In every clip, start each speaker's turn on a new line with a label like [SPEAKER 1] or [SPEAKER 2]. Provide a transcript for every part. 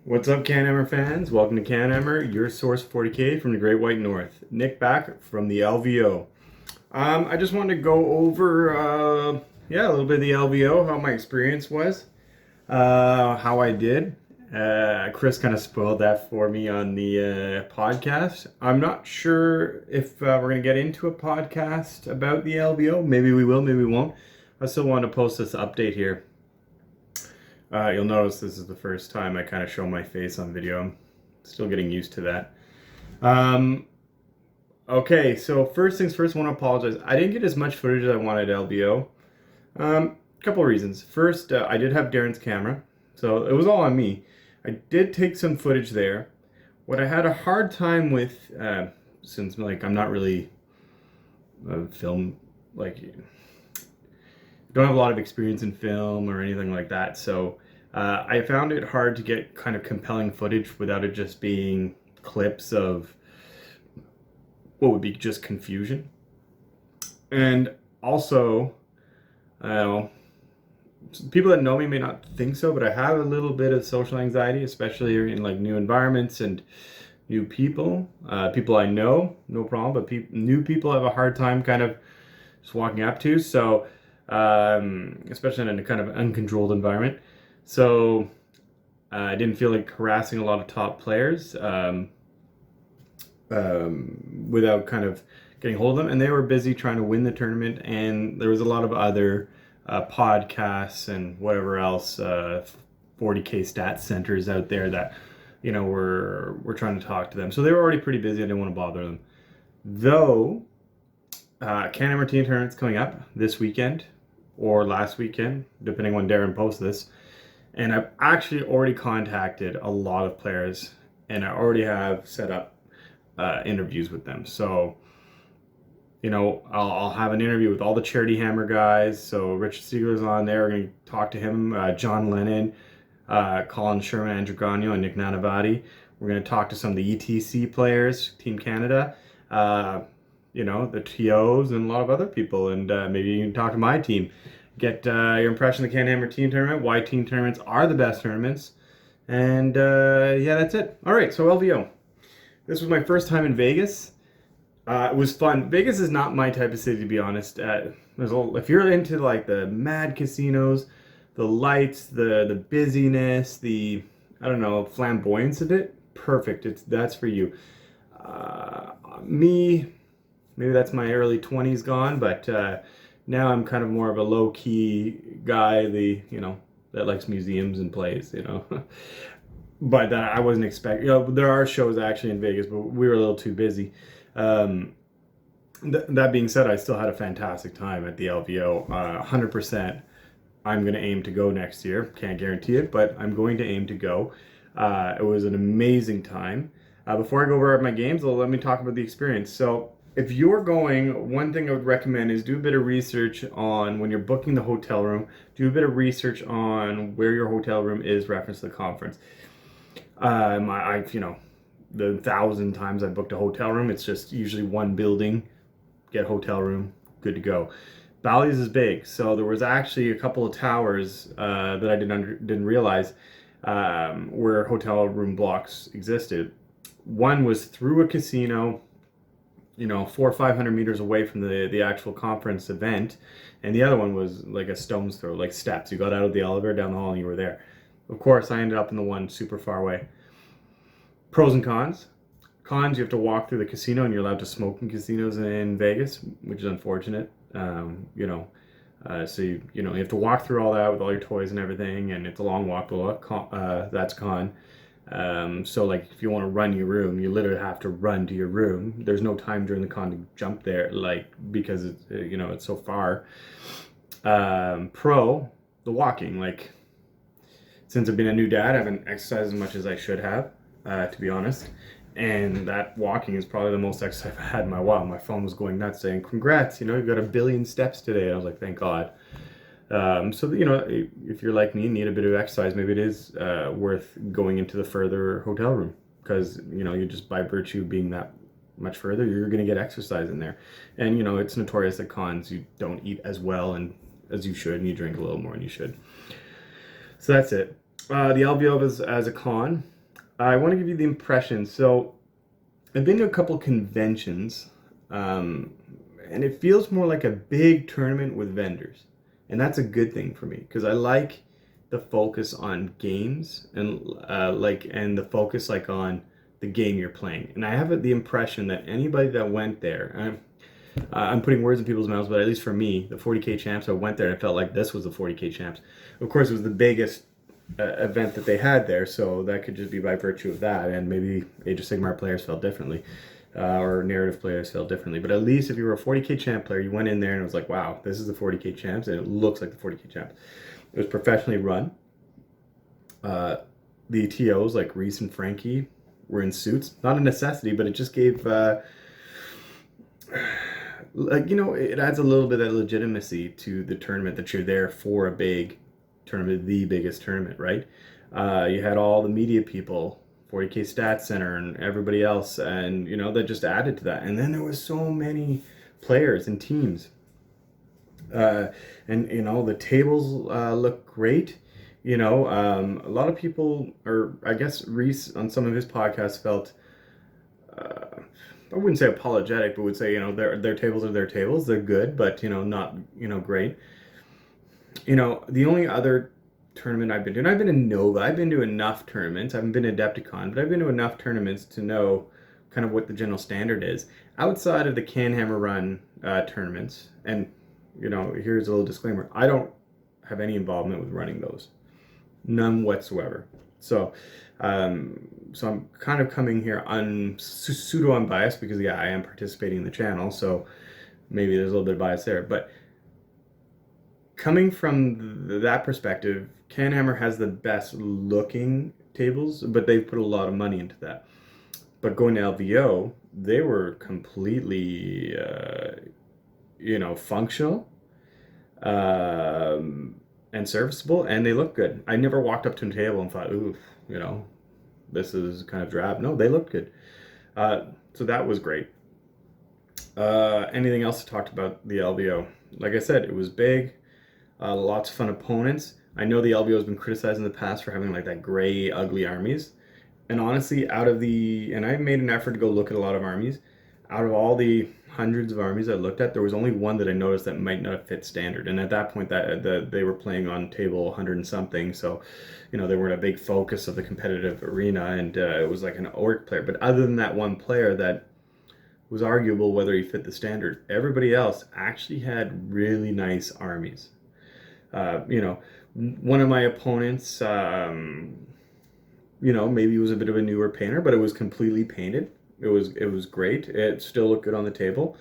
[SPEAKER 1] What's up, CanHammer fans? Welcome to CanHammer, your source 40K from the Great White North. Nick back from the LVO. I just wanted to go over, a little bit of the LVO, how my experience was, how I did. Chris kind of spoiled that for me on the podcast. I'm not sure if we're going to get into a podcast about the LVO. Maybe we will, maybe we won't. I still want to post this update here. You'll notice this is the first time I kind of show my face on video. I'm still getting used to that. Okay, so first things first, I want to apologize. I didn't get as much footage as I wanted at LVO. Couple of reasons. First, I did have Darren's camera, so it was all on me. I did take some footage there. What I had a hard time with, since I'm not really a film, don't have a lot of experience in film or anything like that, so I found it hard to get kind of compelling footage without it just being clips of what would be just confusion. And also, people that know me may not think so, but I have a little bit of social anxiety, especially in new environments and new people. People I know, no problem, but new people have a hard time kind of just walking up to. So especially in a kind of uncontrolled environment. So I didn't feel like harassing a lot of top players without kind of getting hold of them. And they were busy trying to win the tournament, and there was a lot of other podcasts and whatever else, 40K stat centers out there that, were trying to talk to them. So they were already pretty busy. I didn't want to bother them. Though, CanHammer Team Tournament's coming up this weekend, or last weekend, depending when Darren posts this. And I've actually already contacted a lot of players, and I already have set up interviews with them. So, I'll have an interview with all the Charity Hammer guys. So Richard Siegler's on there. We're going to talk to him, John Lennon, Colin Sherman, Andrew Gagno, and Nick Nanavati. We're going to talk to some of the ETC players, Team Canada, the TOs, and a lot of other people, and maybe you can talk to my team. Get your impression of the CanHammer Team Tournament, why team tournaments are the best tournaments, and that's it. All right, so LVO. This was my first time in Vegas. It was fun. Vegas is not my type of city, to be honest. If you're into the mad casinos, the lights, the busyness, the flamboyance of it, perfect. That's for you. Me. Maybe that's my early 20s gone, but now I'm kind of more of a low-key guy, that likes museums and plays, But I wasn't expecting, there are shows actually in Vegas, but we were a little too busy. That being said, I still had a fantastic time at the LVO. 100%. I'm going to aim to go next year. Can't guarantee it, but I'm going to aim to go. It was an amazing time. Before I go over my games, let me talk about the experience. So, if you're going, one thing I would recommend is do a bit of research on when you're booking the hotel room. Do a bit of research on where your hotel room is reference to the conference. I've the 1,000 times I booked a hotel room, it's just usually one building, get a hotel room, good to go. Bally's is big, so there was actually a couple of towers that I didn't realize where hotel room blocks existed. One was through a casino, 400 or 500 meters away from the actual conference event, and the other one was like a stone's throw, like steps. You got out of the elevator, down the hall, and you were there. Of course, I ended up in the one super far away. Pros and cons. Cons, you have to walk through the casino, and you're allowed to smoke in casinos in Vegas, which is unfortunate. So you have to walk through all that with all your toys and everything, and it's a long walk. That's con. So if you want to run your room, you literally have to run to your room. There's no time during the con to jump there, because it's, it's so far. Pro, the walking, since I've been a new dad, I haven't exercised as much as I should have, to be honest. And that walking is probably the most exercise I've had in my while. My phone was going nuts saying, congrats, you've got 1 billion steps today. And I was like, thank God. So, if you're like me and need a bit of exercise, maybe it is worth going into the further hotel room, because, you just by virtue of being that much further, you're going to get exercise in there. And, it's notorious that cons, you don't eat as well and as you should, and you drink a little more than you should. So that's it. The LVO as a con, I want to give you the impression. So I've been to a couple conventions, and it feels more like a big tournament with vendors, and that's a good thing for me because I like the focus on games and and the focus like on the game you're playing. And I have the impression that anybody that went there, I'm putting words in people's mouths, but at least for me, the 40K champs, I went there and it felt like this was the 40K champs. Of course, it was the biggest event that they had there, so that could just be by virtue of that, and maybe Age of Sigmar players felt differently, or narrative players felt differently. But at least if you were a 40K champ player, you went in there and it was like, wow, this is the 40K champs, and it looks like the 40K champs. It was professionally run. The TOs like Reese and Frankie were in suits, not a necessity, but it just gave it adds a little bit of legitimacy to the tournament that you're there for a big tournament, the biggest tournament, right? You had all the media people, 40K Stats Center, and everybody else, and that just added to that. And then there was so many players and teams, and the tables look great. A lot of people, or I guess Reese on some of his podcasts felt. I wouldn't say apologetic, but would say, their tables are their tables. They're good, but, not, great. The only other tournament I've been to, and I've been to Nova, I've been to enough tournaments. I haven't been to Adepticon, but I've been to enough tournaments to know kind of what the general standard is. Outside of the CanHammer run tournaments, and, here's a little disclaimer, I don't have any involvement with running those. None whatsoever. So I'm kind of coming here pseudo unbiased because I am participating in the channel, so maybe there's a little bit of bias there. But coming from that perspective, CanHammer has the best looking tables, but they've put a lot of money into that. But going to LVO, they were completely functional. And serviceable, and they look good. I never walked up to a table and thought, ooh, this is kind of drab. No, they looked good. So that was great. Anything else to talk about the LVO? Like I said, it was big, lots of fun opponents. I know the LVO has been criticized in the past for having like that gray, ugly armies. And honestly, and I made an effort to go look at a lot of armies. Out of all the hundreds of armies I looked at, there was only one that I noticed that might not have fit standard. And at that point, they were playing on table 100 and something, so they weren't a big focus of the competitive arena, and it was like an orc player. But other than that one player that was arguable whether he fit the standard, everybody else actually had really nice armies. One of my opponents, maybe he was a bit of a newer painter, but it was completely painted. It was great. It still looked good on the table.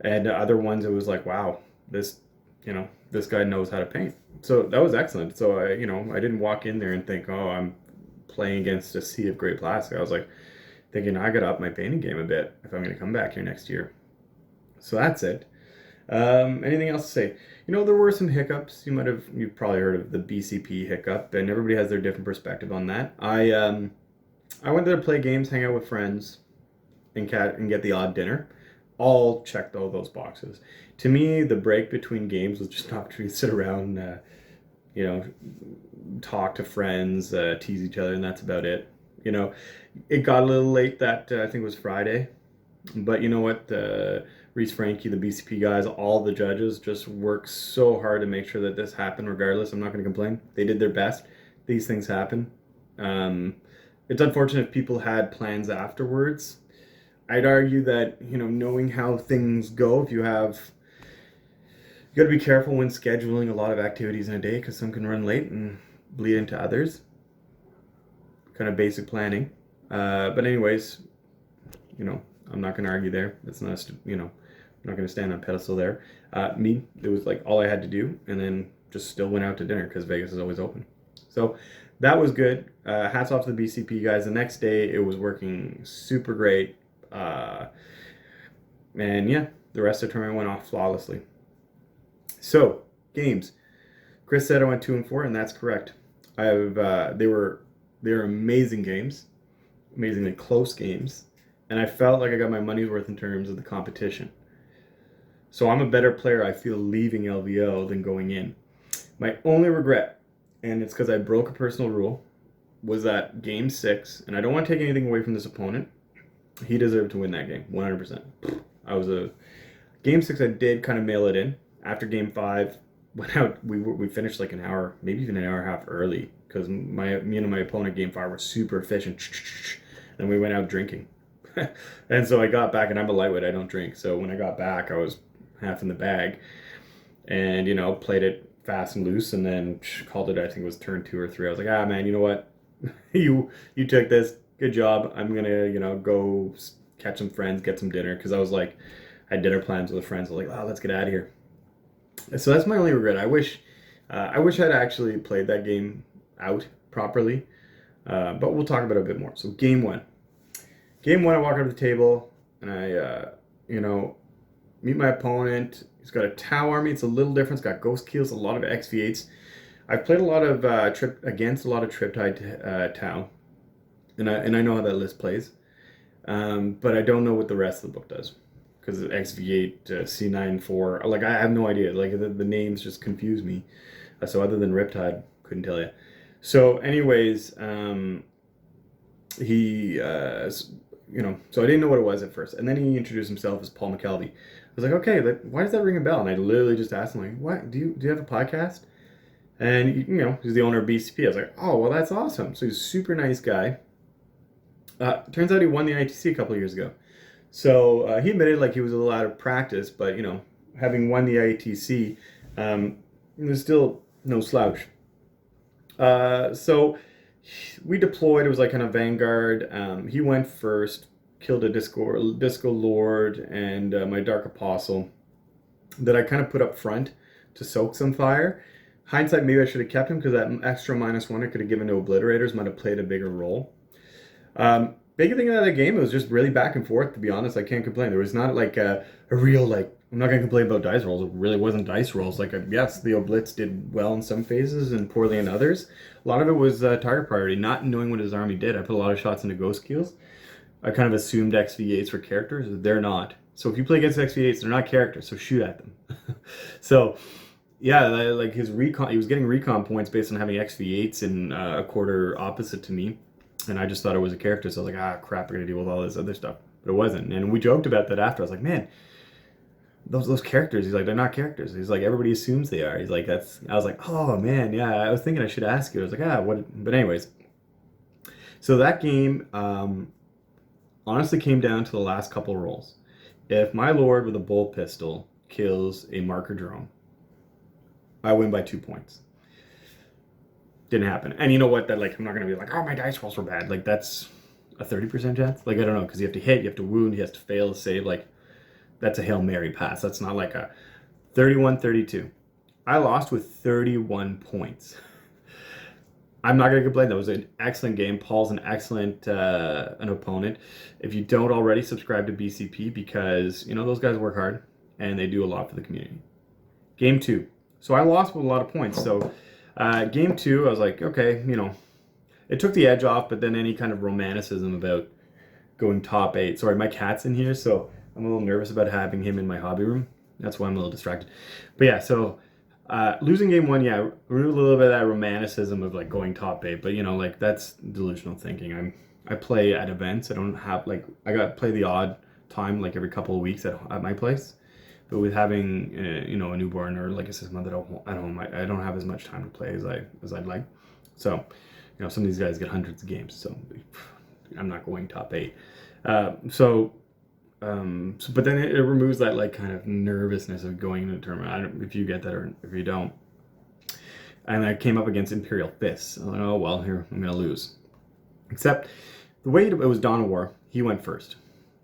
[SPEAKER 1] And other ones, it was like, wow, this guy knows how to paint. So that was excellent. So I didn't walk in there and think, oh, I'm playing against a sea of great plastic. I was like thinking, I gotta up my painting game a bit if I'm gonna come back here next year. So that's it. Anything else to say? There were some hiccups. You've probably heard of the BCP hiccup, and everybody has their different perspective on that. I went there to play games, hang out with friends, and get the odd dinner. All checked all those boxes. To me, the break between games was just an opportunity to sit around, talk to friends, tease each other, and that's about it. It got a little late that I think it was Friday, but you know what? Reese, Frankie, the BCP guys, all the judges just worked so hard to make sure that this happened. Regardless, I'm not going to complain. They did their best. These things happen. It's unfortunate if people had plans afterwards. I'd argue that, knowing how things go, you got to be careful when scheduling a lot of activities in a day because some can run late and bleed into others. Kind of basic planning. But anyways, I'm not going to argue there. It's not, I'm not going to stand on a pedestal there. It was like all I had to do, and then just still went out to dinner because Vegas is always open. So that was good. Hats off to the BCP guys. The next day, it was working super great. And yeah, the rest of the tournament went off flawlessly. So, games. Chris said I went 2-4, and that's correct. They were amazing games, amazingly close games, and I felt like I got my money's worth in terms of the competition. So I'm a better player, I feel, leaving LVO than going in. My only regret, and it's because I broke a personal rule, was that game 6, and I don't want to take anything away from this opponent. He deserved to win that game, 100%. I was a game 6. I did kind of mail it in. After game 5, went out. We finished like an hour, maybe even an hour and a half early, because me and my opponent game 5 were super efficient, and we went out drinking. And so I got back, and I'm a lightweight. I don't drink. So when I got back, I was half in the bag, and played it fast and loose, and then called it. I think it was turn 2 or 3. I was like, man, you know what? you took this. Good job. I'm gonna go catch some friends, get some dinner, because I was like, I had dinner plans with friends. I was like, let's get out of here. So that's my only regret. I wish I'd actually played that game out properly, but we'll talk about it a bit more. So game 1, I walk up to the table, and I meet my opponent. He's got a Tau army. It's a little different. It's got Ghost Keels, a lot of XV8s. I've played a lot of against a lot of Triptide Tau, and I know how that list plays, but I don't know what the rest of the book does, because XV8, C9-4, like I have no idea. Like the names just confuse me. So other than Riptide, couldn't tell you. So anyways, he so I didn't know what it was at first, and then he introduced himself as Paul McKelvey. I was like, okay, why does that ring a bell? And I literally just asked him, like, what, do you have a podcast? And he's the owner of BCP. I was like, oh, well, that's awesome. So he's a super nice guy. Turns out he won the ITC a couple of years ago. So he admitted like he was a little out of practice, but having won the ITC, there's still no slouch. So we deployed. It was like kind of Vanguard. He went first, killed a Disco Lord and my Dark Apostle that I kind of put up front to soak some fire. Hindsight, maybe I should have kept him, because that extra -1 I could have given to Obliterators might have played a bigger role. Big thing about the game, it was just really back and forth, to be honest. I can't complain. There was not like a real, like, I'm not going to complain about dice rolls. It really wasn't dice rolls. Like, yes, the Oblits did well in some phases and poorly in others. A lot of it was target priority, not knowing what his army did. I put a lot of shots into Ghost Keels. I kind of assumed XV8s were characters. They're not. So if you play against XV8s, they're not characters, so shoot at them. So, yeah, like his recon, he was getting recon points based on having XV8s in a quarter opposite to me. And I just thought it was a character, so I was like, crap, we're going to deal with all this other stuff. But it wasn't. And we joked about that after. I was like, man, those characters, he's like, they're not characters. He's like, everybody assumes they are. He's like, I was like, oh, man, yeah, I was thinking I should ask you. I was like, what? But anyways. So that game honestly came down to the last couple rolls. If my Lord with a bolt pistol kills a marker drone, I win by 2 points. Didn't happen. And you know what? That, like, I'm not going to be like, oh, my dice rolls were bad. Like, that's a 30% chance. Like, I don't know, because you have to hit, you have to wound, he has to fail to save. Like, that's a Hail Mary pass. That's not like a 31-32. I lost with 31 points. I'm not going to complain. That was an excellent game. Paul's an excellent an opponent. If you don't already, subscribe to BCP, because, those guys work hard and they do a lot for the community. Game 2. So I lost with a lot of points. So game 2, I was like, okay, it took the edge off, but then any kind of romanticism about going top 8. Sorry, my cat's in here, so I'm a little nervous about having him in my hobby room. That's why I'm a little distracted. But yeah, so losing game 1, yeah, a little bit of that romanticism of like going top 8, but like that's delusional thinking. I play at events. I don't have I got to play the odd time like every couple of weeks at my place. But with having a newborn or like a 6-month at home, I don't have as much time to play as I'd like. So some of these guys get hundreds of games, so I'm not going top 8. But then it removes that like kind of nervousness of going into a tournament. I don't if you get that or if you don't. And I came up against Imperial Fists. I'm like, oh well, here I'm gonna lose. Except the way it was Dawn of War, he went first.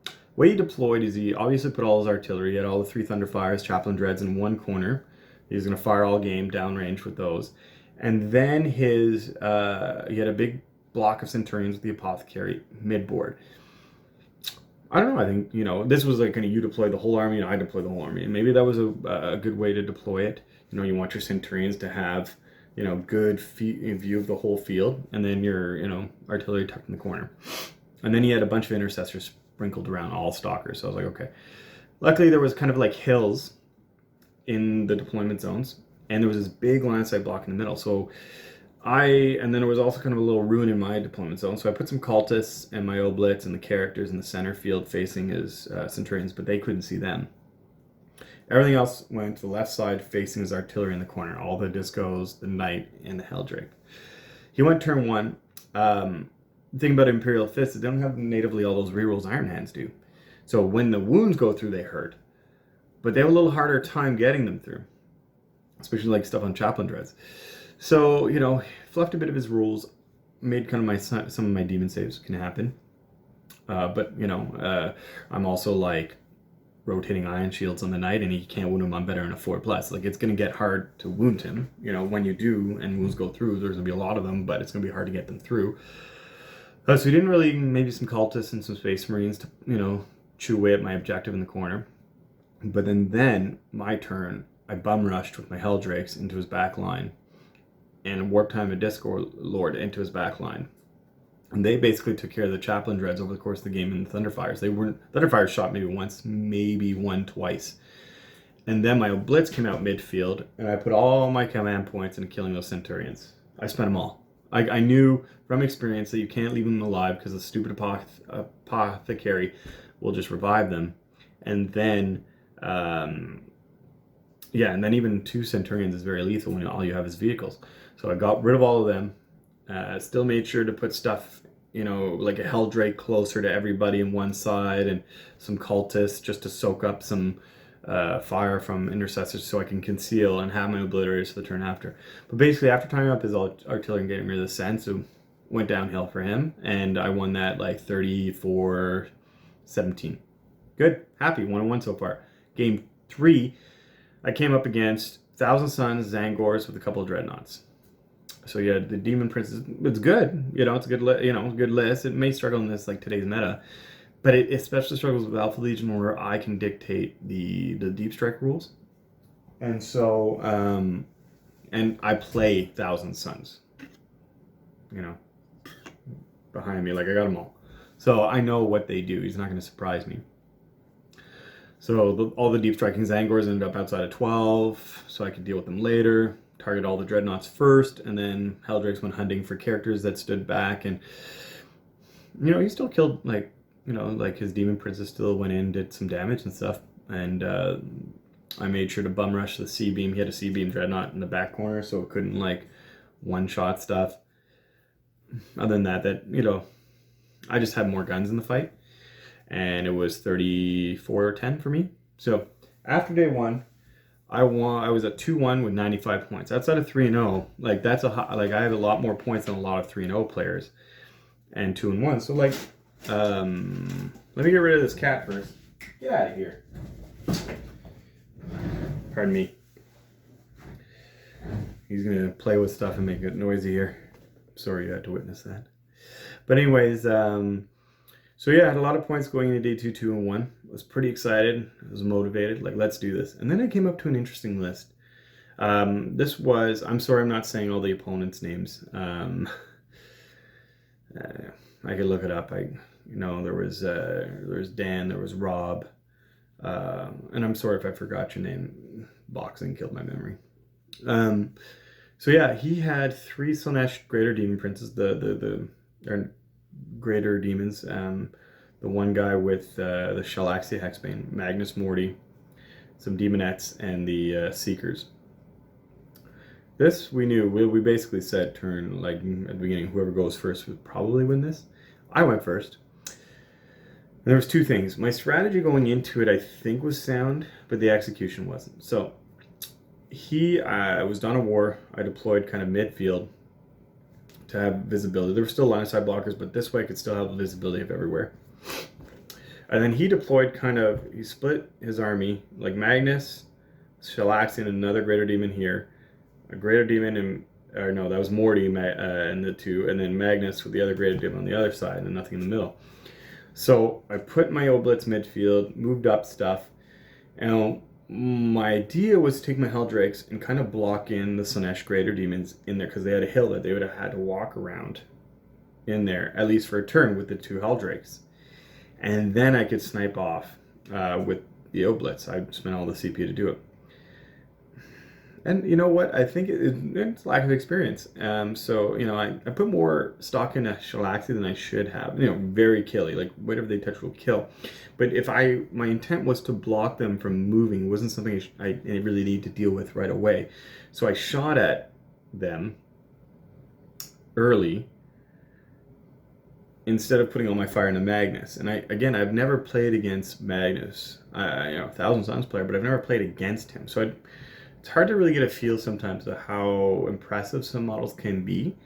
[SPEAKER 1] The way he deployed is he obviously put all his artillery. He had all the 3 Thunderfires, Chaplain Dreads in one corner. He was gonna fire all game downrange with those. And then he had a big block of Centurions with the Apothecary midboard. I don't know, I think, this was like, you deploy the whole army, and I deploy the whole army. And maybe that was a good way to deploy it. You want your Centurions to have, good view of the whole field, and then your, artillery tucked in the corner. And then he had a bunch of intercessors sprinkled around, all stalkers. So I was like, okay. Luckily, there was kind of like hills in the deployment zones, and there was this big line of sight block in the middle. So And then there was also kind of a little ruin in my deployment zone. So I put some cultists and my oblits and the characters in the center field facing his Centurions, but they couldn't see them. Everything else went to the left side facing his artillery in the corner. All the discos, the knight, and the Helldrake. He went turn 1. The thing about Imperial Fists is they don't have natively all those rerolls Iron Hands do. So when the wounds go through, they hurt. But they have a little harder time getting them through. Especially like stuff on Chaplain Dreads. So, you know, fluffed a bit of his rules, made kind of some of my demon saves can happen. But, you know, I'm also like rotating ion shields on the knight, and he can't wound him on better in a 4+. Like, it's going to get hard to wound him. You know, when you do and wounds go through, there's going to be a lot of them, but it's going to be hard to get them through. So we didn't really, maybe some cultists and some space marines to, you know, chew away at my objective in the corner. But then my turn, I bum rushed with my Helldrakes into his back line and Warp Time and Discord Lord into his back line. And they basically took care of the Chaplain Dreads over the course of the game in the Thunderfires. Thunderfires shot maybe once, maybe one twice. And then my Blitz came out midfield, and I put all my command points into killing those Centurions. I spent them all. I knew from experience that you can't leave them alive because the stupid apothecary will just revive them. And then, and then even 2 Centurions is very lethal when all you have is vehicles. So I got rid of all of them. Still made sure to put stuff, you know, like a Helldrake closer to everybody in one side and some cultists just to soak up some fire from intercessors so I can conceal and have my obliterators for the turn after. But basically, after tying up his artillery and getting rid of the sense, it went downhill for him, and I won that like 34-17. Good, happy, 1-1 so far. Game 3, I came up against Thousand Suns, Zangors with a couple of Dreadnoughts. So yeah, the Demon Princes, it's good. You know, it's a good, good list. It may struggle in this like today's meta, but it especially struggles with Alpha Legion where I can dictate the deep strike rules. And so, and I play Thousand Suns, you know, behind me, like I got them all. So I know what they do. He's not going to surprise me. So all the deep striking Zangors ended up outside of 12, so I could deal with them later. Target all the Dreadnoughts first, and then Helldrakes went hunting for characters that stood back, and, you know, he still killed, like, you know, like his Demon Princess still went in, did some damage and stuff, and I made sure to bum rush the C-Beam. He had a C-Beam Dreadnought in the back corner, so it couldn't, like, one-shot stuff. Other than that, you know, I just had more guns in the fight, and it was 34-10 for me. So, after day 1, I was at 2-1 with 95 points. Outside of 3-0, like that's I have a lot more points than a lot of 3-0 players, and 2-1. So like, let me get rid of this cat first. Get out of here. Pardon me. He's gonna play with stuff and make it noisy here. Sorry you had to witness that. But anyways, so yeah, I had a lot of points going into day 2, 2-1. I was pretty excited. I was motivated. Like, let's do this. And then I came up to an interesting list. This was, I'm sorry I'm not saying all the opponents' names. I could look it up. You know, there was Dan, there was Rob. And I'm sorry if I forgot your name. Boxing killed my memory. So yeah, he had 3 Slaanesh Greater Demon Princes, the Greater Demons. The one guy with the Shalaxia Hexbane, Magnus Morty, some Demonettes, and the Seekers. This we knew. We basically said turn, like at the beginning, whoever goes first would probably win this. I went first. And there was 2 things. My strategy going into it, I think, was sound, but the execution wasn't. So I was done a war. I deployed kind of midfield to have visibility. There were still line of sight blockers, but this way I could still have the visibility of everywhere. And then he deployed he split his army, like Magnus, Shalaxian, another Greater Demon here, a Greater Demon, that was Morty and the 2, and then Magnus with the other Greater Demon on the other side, and nothing in the middle. So I put my Oblitz midfield, moved up stuff, and my idea was to take my Helldrakes and kind of block in the Slaanesh Greater Demons in there, because they had a hill that they would have had to walk around in there, at least for a turn, with the 2 Helldrakes. And then I could snipe off with the Oblitz. I spent all the CP to do it. And you know what? I think it's lack of experience. So, you know, I put more stock in a Shalaxi than I should have. You know, very killy, like whatever they touch will kill. But if my intent was to block them from moving, it wasn't something I really need to deal with right away. So I shot at them early instead of putting all my fire into Magnus. And I've never played against Magnus. You know, Thousand Suns player, but I've never played against him. So it's hard to really get a feel sometimes of how impressive some models can be.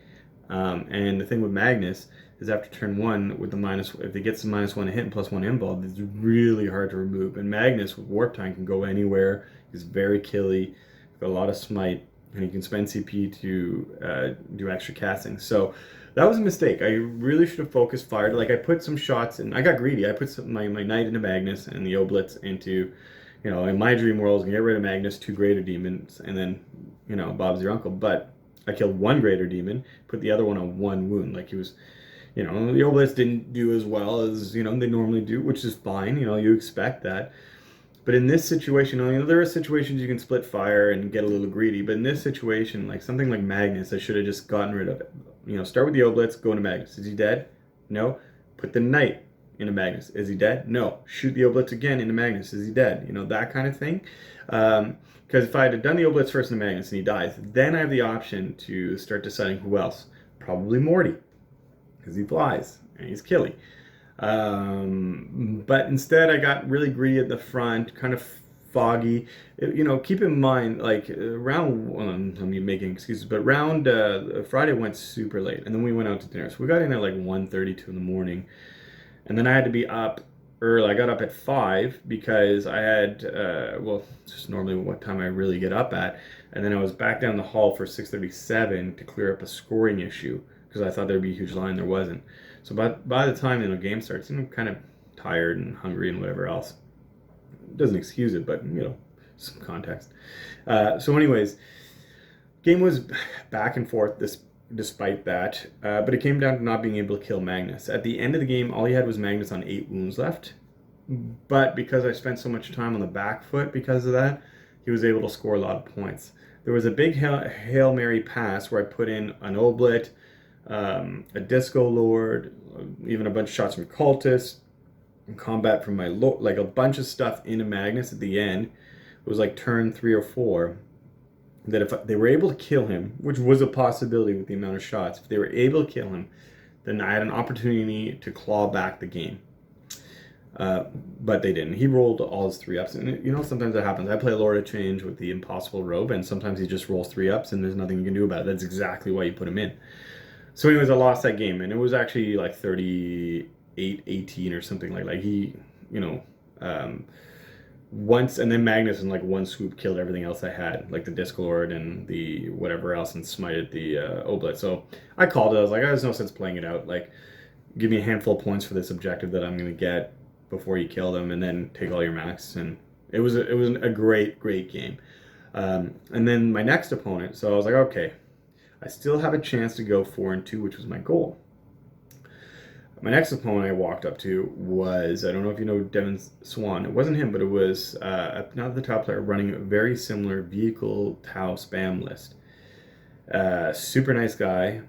[SPEAKER 1] And the thing with Magnus is after turn 1 with the minus, if it gets the -1 hit and +1 invuln, it's really hard to remove. And Magnus with Warp Time can go anywhere. He's very killy, got a lot of smite, and he can spend CP to do extra casting. So that was a mistake. I really should have focused fire. Like I put some shots and I got greedy. I put my Knight into Magnus and the Oblitz into, you know, in my dream world, I was gonna get rid of Magnus, 2 greater demons, and then, you know, Bob's your uncle. But I killed 1 greater demon, put the other one on 1 wound. Like he was, you know, the Oblitz didn't do as well as, you know, they normally do, which is fine. You know, you expect that. But in this situation, you know, there are situations you can split fire and get a little greedy. But in this situation, like something like Magnus, I should have just gotten rid of it. You know, start with the Oblitz, go into Magnus. Is he dead? No. Put the Knight into Magnus. Is he dead? No. Shoot the Oblitz again into Magnus. Is he dead? You know, that kind of thing. Because if I had done the Oblitz first into Magnus and he dies, then I have the option to start deciding who else. Probably Morty, because he flies and he's killy. But instead I got really greedy at the front, kind of foggy. You know, keep in mind, like round one, I'm making excuses, but round Friday went super late, and then we went out to dinner. So we got in at like 1:32 in the morning, and then I had to be up early. I got up at 5 because I had, well, just normally what time I really get up at, and then I was back down the hall for 6:37 to clear up a scoring issue because I thought there'd be a huge line. There wasn't. So by the time, you know, game starts, I'm kind of tired and hungry and whatever else. It doesn't excuse it, but, you know, some context. So anyways, game was back and forth despite that, but it came down to not being able to kill Magnus. At the end of the game, all he had was Magnus on 8 wounds left. But because I spent so much time on the back foot because of that, he was able to score a lot of points. There was a big Hail Mary pass where I put in an Oblit, a Disco Lord, even a bunch of shots from Cultists, and combat from my like a bunch of stuff into Magnus at the end. It was like turn 3 or 4. That if they were able to kill him, which was a possibility with the amount of shots, if they were able to kill him, then I had an opportunity to claw back the game. But they didn't. He rolled all his 3-ups, and you know, sometimes that happens. I play Lord of Change with the Impossible Robe, and sometimes he just rolls 3-ups, and there's nothing you can do about it. That's exactly why you put him in. So anyways, I lost that game, and it was actually like 38-18 or something like that. He, you know, once, and then Magnus in like one swoop killed everything else I had, like the Discord and the whatever else, and smited the Oblit. So I called it. I was like, there's no sense playing it out. Like, give me a handful of points for this objective that I'm going to get before you kill them, and then take all your max. And it was a great game. And then my next opponent, so I was like, okay, I still have a chance to go 4-2, which was my goal. My next opponent I walked up to was, I don't know if you know Devin Swan. It wasn't him, but it was another the top player running a very similar vehicle Tau spam list. Super nice guy,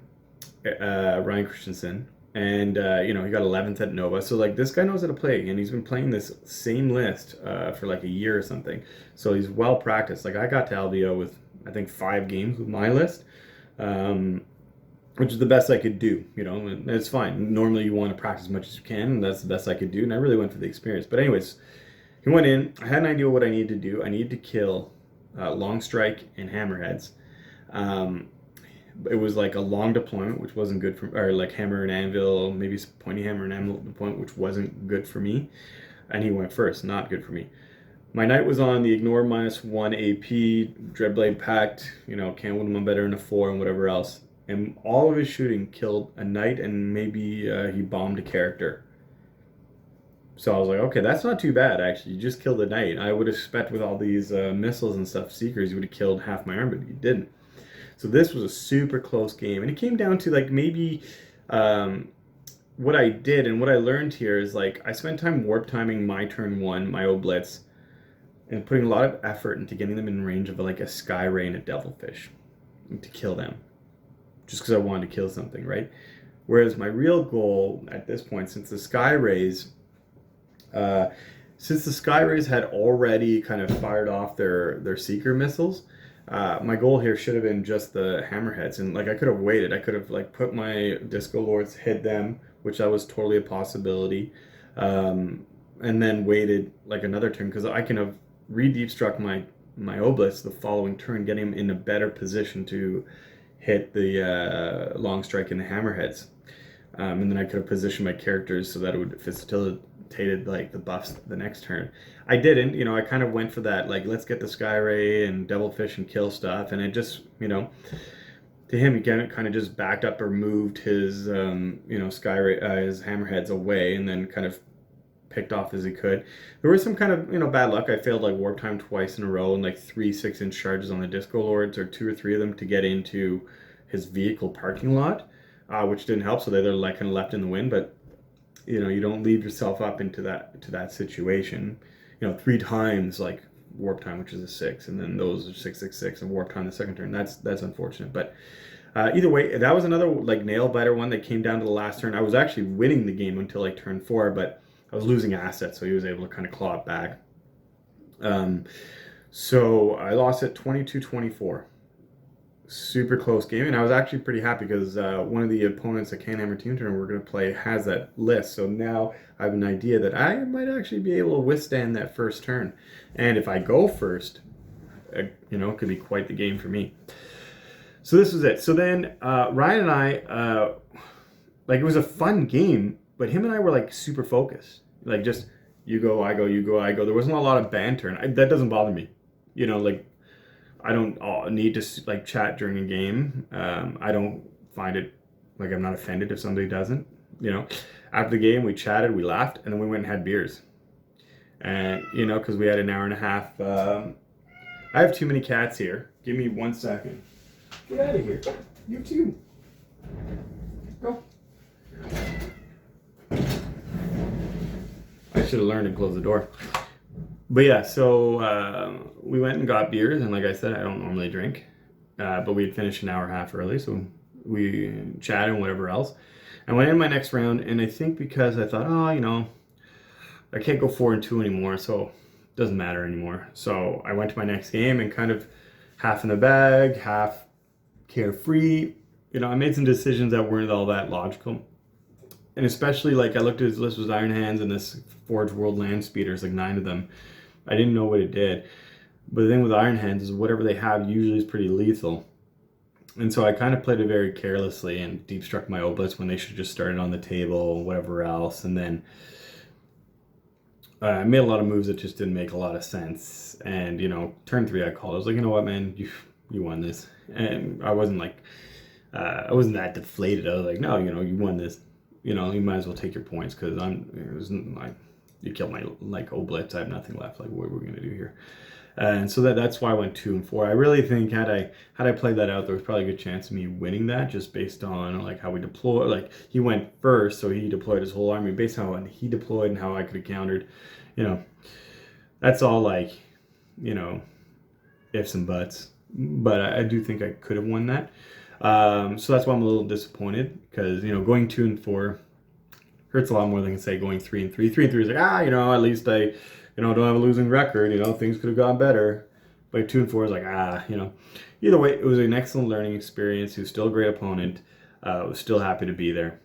[SPEAKER 1] Ryan Christensen. And, you know, he got 11th at Nova. So, like, this guy knows how to play. And he's been playing this same list for, like, a year or something. So he's well practiced. Like, I got to LVO with, I think, 5 games with my list. Which is the best I could do, you know, and it's fine. Normally you want to practice as much as you can, and that's the best I could do, and I really went for the experience. But anyways, he went in. I had an idea what I needed to do. I needed to kill Long Strike and Hammerheads. It was like a long deployment, which wasn't good for, or like Hammer and Anvil, maybe Pointy Hammer and Anvil deployment, which wasn't good for me. And he went first, not good for me. My Knight was on the Ignore -1 AP, Dreadblade Pact, you know, can't win one better in a 4 and whatever else. And all of his shooting killed a Knight, and maybe he bombed a character. So I was like, okay, that's not too bad, actually. You just killed a Knight. I would expect with all these missiles and stuff, Seekers, you would have killed half my army, but you didn't. So this was a super close game. And it came down to, like, maybe what I did and what I learned here is, like, I spent time warp timing my turn 1, my Oblitz, and putting a lot of effort into getting them in range of like a sky ray and a devilfish to kill them, just because I wanted to kill something, right? Whereas my real goal at this point, since the sky rays had already kind of fired off their seeker missiles, my goal here should have been just the hammerheads, and like I could have waited. I could have like put my disco lords, hit them, which that was totally a possibility, and then waited like another turn, because I can have re-deep struck my obelisks the following turn, getting him in a better position to hit the long strike and the hammerheads, and then I could have positioned my characters so that it would facilitated like the buffs the next turn. I didn't, I kind of went for that, like, let's get the sky ray and devilfish and kill stuff, and it just, to him, he kind of just backed up or moved his sky ray, his hammerheads away, and then kind of picked off as he could. There was some kind of bad luck. I failed like warp time twice in a row, and like 3 6-inch charges on the disco lords, or 2 or 3 of them to get into his vehicle parking lot, which didn't help. So they're like kind of left in the wind. But you don't leave yourself up into that situation. 3 times like warp time, which is a 6, and then those are 6 6 6 and warp time the second turn. That's unfortunate, but. Either way, that was another like nail biter one that came down to the last turn. I was actually winning the game until like turn 4, but I was losing assets, so he was able to kind of claw it back. So I lost it 22-24. Super close game, and I was actually pretty happy because one of the opponents at CanHammer Team Tournament we're going to play has that list. So now I have an idea that I might actually be able to withstand that first turn. And if I go first, it could be quite the game for me. So this was it. So then Ryan and I, like, it was a fun game, but him and I were like super focused. Like, just you go, I go, you go, I go. There wasn't a lot of banter, and that doesn't bother me. Like, I don't need to like chat during a game. I don't find it, like, I'm not offended if somebody doesn't. After the game, we chatted, we laughed, and then we went and had beers. And because we had an hour and a half. I have too many cats here. Give me 1 second. Get out of here. You too. Go. I should have learned to close the door. But yeah, so we went and got beers, and like I said, I don't normally drink. But we had finished an hour and a half early, so we chatted and whatever else. I went in my next round, and I think because I thought, I can't go 4-2 anymore, so it doesn't matter anymore. So I went to my next game and kind of half in the bag, half carefree. I made some decisions that weren't all that logical. And especially, like, I looked at his list was Iron Hands and this Forge World Land Speeders, like 9 of them. I didn't know what it did. But the thing with Iron Hands is whatever they have usually is pretty lethal. And so I kind of played it very carelessly and deep struck my obelisks when they should have just started on the table and whatever else. And then I made a lot of moves that just didn't make a lot of sense. And, turn 3 I called. I was like, you know what, man, you won this. And I wasn't like, I wasn't that deflated. I was like, no, you won this. You might as well take your points, because you killed my like oblitz. I have nothing left. Like, what are we gonna do here? And so that's why I went 2 and 4. I really think had I played that out, there was probably a good chance of me winning that, just based on like how we deploy. Like, he went first, so he deployed his whole army based on how he deployed and how I could have countered. That's all like, ifs and buts. But I do think I could have won that. So that's why I'm a little disappointed, because going 2 and 4 hurts a lot more than, say, going 3 and 3. 3 and 3 is like, at least I don't have a losing record. Things could have gone better. But 2 and 4 is like, Either way, it was an excellent learning experience. He was still a great opponent. I was still happy to be there.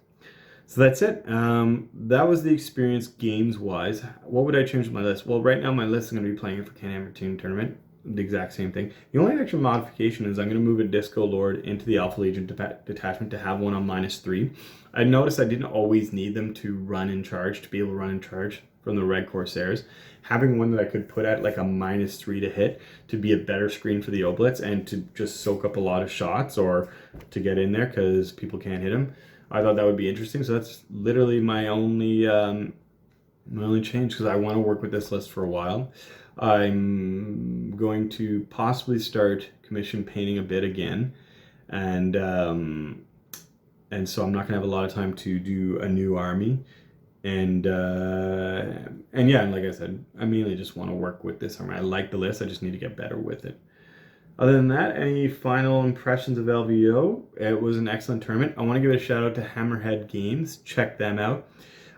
[SPEAKER 1] So that's it. That was the experience games-wise. What would I change with my list? Well, right now my list is going to be playing it for CanHammer Team Tournament. The exact same thing. The only extra modification is I'm going to move a Disco Lord into the Alpha Legion detachment to have one on -3. I noticed I didn't always need them to run in charge, to be able to run in charge from the Red Corsairs. Having one that I could put at like a -3 to hit to be a better screen for the Oblitz and to just soak up a lot of shots, or to get in there because people can't hit him. I thought that would be interesting. So that's literally my only change, because I want to work with this list for a while. I'm going to possibly start commission painting a bit again, and so I'm not going to have a lot of time to do a new army. And yeah, and like I said, I mainly just want to work with this armor. I like the list, I just need to get better with it. Other than that, any final impressions of LVO? It was an excellent tournament. I want to give a shout out to Hammerhead Games. Check them out.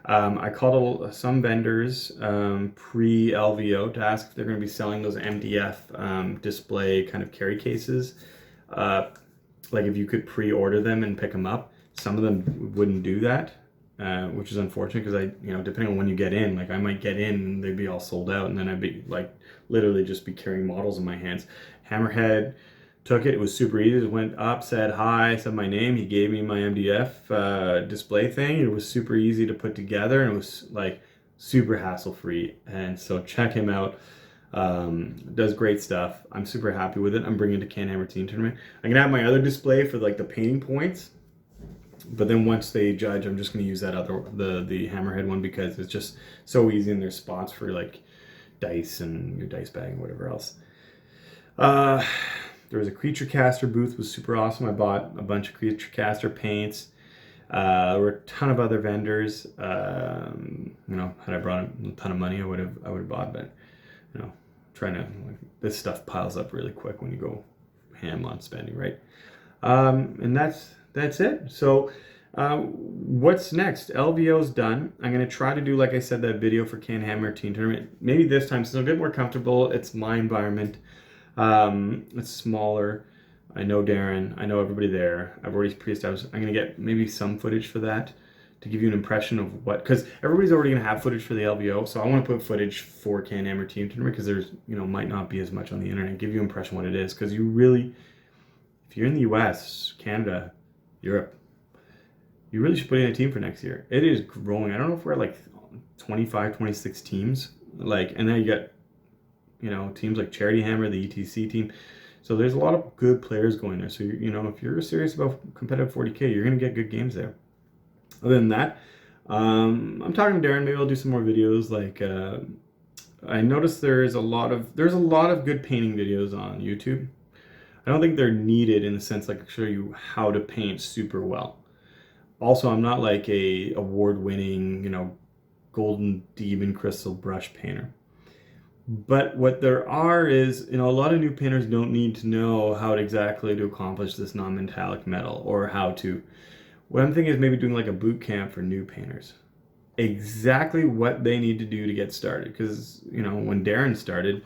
[SPEAKER 1] I called some vendors pre-LVO to ask if they're going to be selling those MDF display kind of carry cases. Like if you could pre-order them and pick them up. Some of them wouldn't do that, which is unfortunate because depending on when you get in, like I might get in and they'd be all sold out, and then I'd be like literally just be carrying models in my hands. Hammerhead took it. It was super easy. Just went up, said hi, said my name. He gave me my MDF display thing. It was super easy to put together, and it was like super hassle-free. And so check him out. Does great stuff. I'm super happy with it. I'm bringing it to CanHammer Team Tournament. I'm gonna have my other display for like the painting points, but then once they judge, I'm just gonna use that other the Hammerhead one because it's just so easy, and there's spots for like dice and your dice bag and whatever else. There was a creature caster booth, was super awesome. I bought a bunch of creature caster paints. There were a ton of other vendors. Had I brought a ton of money, I would have bought, but trying to this stuff piles up really quick when you go ham on spending, right? And that's it. So what's next? LVO's done. I'm gonna try to do, like I said, that video for CanHammer Team Tournament. Maybe this time so I'm a bit more comfortable. It's my environment. It's smaller. I know Darren. I know everybody there. I've already pre-established. I'm gonna get maybe some footage for that to give you an impression of what, because everybody's already gonna have footage for the LVO. So I want to put footage for CanHammer Team Tournament because there's might not be as much on the internet. Give you an impression what it is, because you really, if you're in the U.S., Canada, Europe, you really should put in a team for next year. It is growing. I don't know if we're at like 25, 26 teams. Like, and then you got teams like Charity Hammer, the ETC team. So there's a lot of good players going there. So, if you're serious about competitive 40K, you're going to get good games there. Other than that, I'm talking to Darren. Maybe I'll do some more videos. Like, I noticed there's a lot of good painting videos on YouTube. I don't think they're needed in the sense like show you how to paint super well. Also, I'm not like a award-winning, golden demon crystal brush painter. But what there are is, a lot of new painters don't need to know how exactly to accomplish this non-metallic metal, or how to. What I'm thinking is maybe doing like a boot camp for new painters. Exactly what they need to do to get started. Because, when Darren started,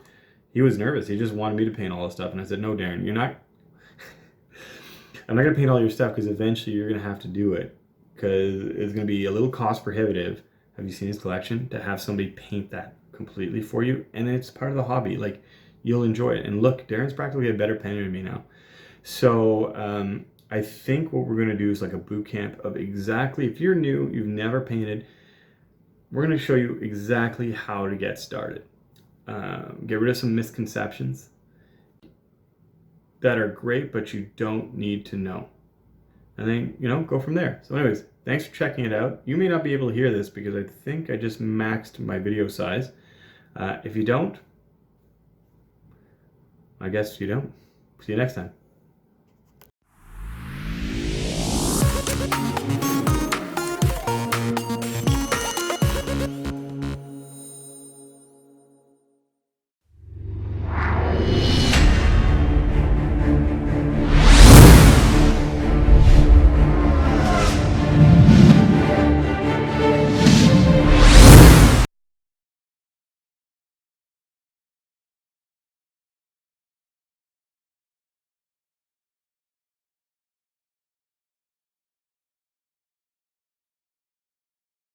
[SPEAKER 1] he was nervous. He just wanted me to paint all this stuff. And I said, no, Darren, you're not. I'm not going to paint all your stuff because eventually you're going to have to do it. Because it's going to be a little cost prohibitive. Have you seen his collection? To have somebody paint that completely for you, and it's part of the hobby. Like, you'll enjoy it. And look, Darren's practically a better painter than me now. So I think what we're going to do is like a boot camp of exactly, if you're new, you've never painted, we're going to show you exactly how to get started. Get rid of some misconceptions that are great, but you don't need to know. And then, go from there. So anyways, thanks for checking it out. You may not be able to hear this because I think I just maxed my video size. If you don't, I guess you don't. See you next time.